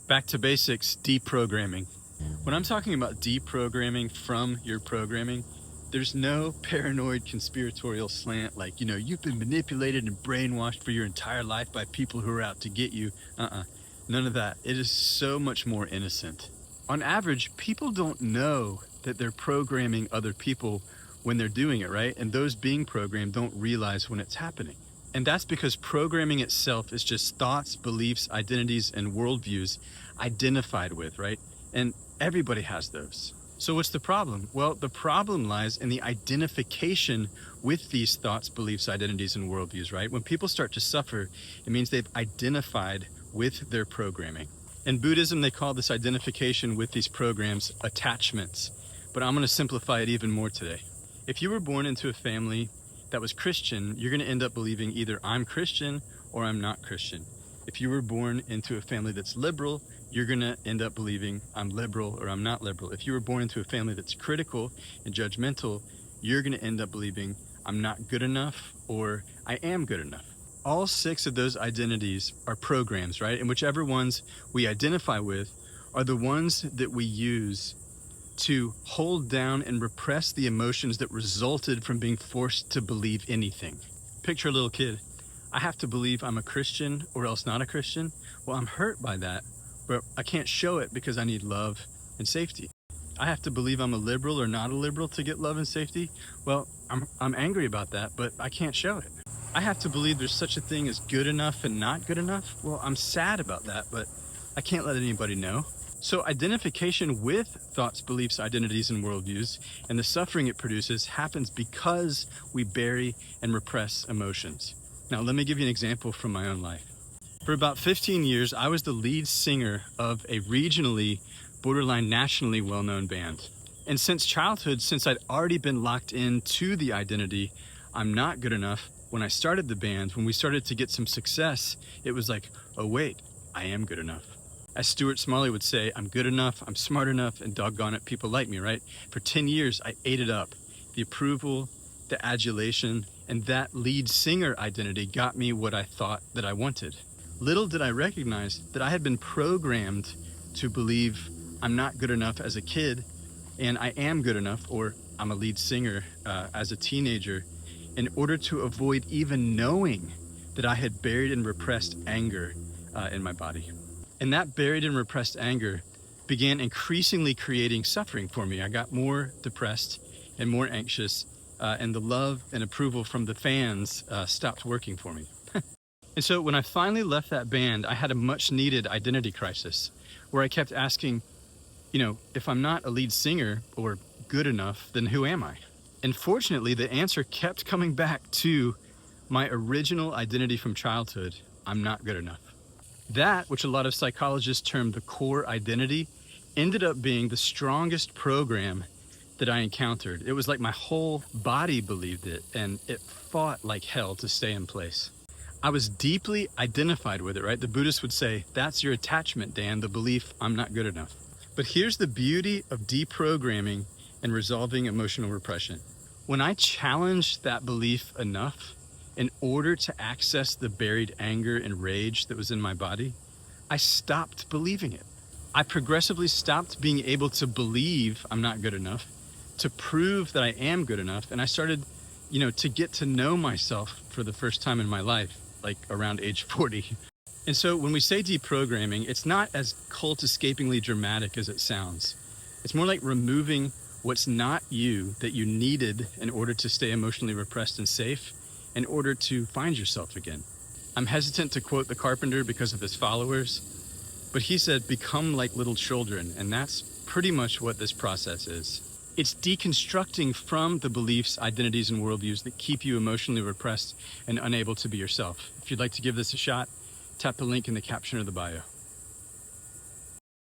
Back to basics, deprogramming. When I'm talking about deprogramming from your programming, there's no paranoid conspiratorial slant like, you've been manipulated and brainwashed for your entire life by people who are out to get you. None of that. It is so much more innocent. On average, people don't know that they're programming other people when they're doing it, right? And those being programmed don't realize when it's happening. And that's because programming itself is just thoughts, beliefs, identities, and worldviews identified with, right? And everybody has those. So what's the problem? Well, the problem lies in the identification with these thoughts, beliefs, identities, and worldviews, right? When people start to suffer, it means they've identified with their programming. In Buddhism, they call this identification with these programs attachments. But I'm going to simplify it even more today. If you were born into a family that was Christian, you're going to end up believing either I'm Christian or I'm not Christian. If you were born into a family that's liberal, you're going to end up believing I'm liberal or I'm not liberal. If you were born into a family that's critical and judgmental, you're going to end up believing I'm not good enough or I am good enough. All 6 of those identities are programs, right? And whichever ones we identify with are the ones that we use to hold down and repress the emotions that resulted from being forced to believe anything. Picture a little kid. I have to believe I'm a Christian or else not a Christian. Well, I'm hurt by that, but I can't show it because I need love and safety. I have to believe I'm a liberal or not a liberal to get love and safety. Well, I'm angry about that, but I can't show it. I have to believe there's such a thing as good enough and not good enough. Well, I'm sad about that, but I can't let anybody know. So identification with thoughts, beliefs, identities, and worldviews, and the suffering it produces happens because we bury and repress emotions. Now, let me give you an example from my own life. For about 15 years, I was the lead singer of a regionally, borderline nationally well-known band. And since childhood, since I'd already been locked into the identity, I'm not good enough, when I started the band, when we started to get some success, it was like, oh wait, I am good enough. As Stuart Smalley would say, I'm good enough, I'm smart enough, and doggone it, people like me, right? For 10 years, I ate it up. The approval, the adulation, and that lead singer identity got me what I thought that I wanted. Little did I recognize that I had been programmed to believe I'm not good enough as a kid, and I am good enough, or I'm a lead singer as a teenager, in order to avoid even knowing that I had buried and repressed anger in my body. And that buried and repressed anger began increasingly creating suffering for me. I got more depressed and more anxious, and the love and approval from the fans stopped working for me. And so when I finally left that band, I had a much needed identity crisis where I kept asking, if I'm not a lead singer or good enough, then who am I? And fortunately, the answer kept coming back to my original identity from childhood. I'm not good enough. That, which a lot of psychologists term the core identity, ended up being the strongest program that I encountered. It was like my whole body believed it, and it fought like hell to stay in place. I was deeply identified with it, right? The Buddhists would say, that's your attachment, Dan, the belief I'm not good enough. But here's the beauty of deprogramming and resolving emotional repression. When I challenged that belief enough in order to access the buried anger and rage that was in my body, I stopped believing it. I progressively stopped being able to believe I'm not good enough, to prove that I am good enough, and I started, to get to know myself for the first time in my life, like around age 40. And so when we say deprogramming, it's not as cult-escapingly dramatic as it sounds. It's more like removing what's not you that you needed in order to stay emotionally repressed and safe, in order to find yourself again. I'm hesitant to quote the carpenter because of his followers, but he said, become like little children, and that's pretty much what this process is. It's deconstructing from the beliefs, identities, and worldviews that keep you emotionally repressed and unable to be yourself. If you'd like to give this a shot, tap the link in the caption of the bio.